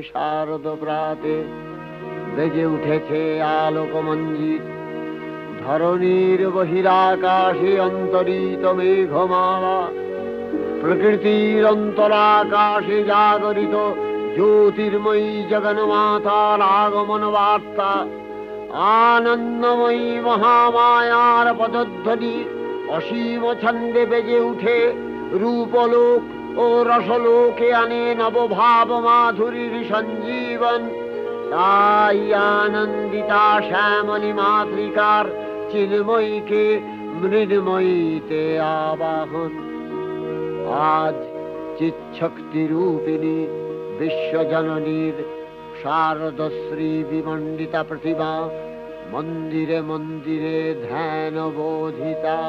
শারদ প্রাতে বেজে উঠেছে আলোকমঞ্জিত ধরণীর বহিরাকাশে অন্তরিত মেঘমালা প্রকৃতির অন্তরাকাশে জাগরিত জ্যোতির্ময়ী জগন্মাতার আগমন বার্তা আনন্দময়ী মহামায়ার পদধ্বনি অসীম ছন্দে বেজে উঠে রূপলোক ও রসলোকে আনে নবভাব মাধুরীর সঞ্জীবন। তাই আনন্দিতা শ্যামলী মাতৃকার চিন্ময়ীকে মৃন্ময়ীতে আবাহন। আজ চিৎশক্তি রূপিণী বিশ্বজননীর শারদশ্রী বিমণ্ডিতা প্রতিমা মন্দিরে মন্দিরে ধ্যান বোধিতা।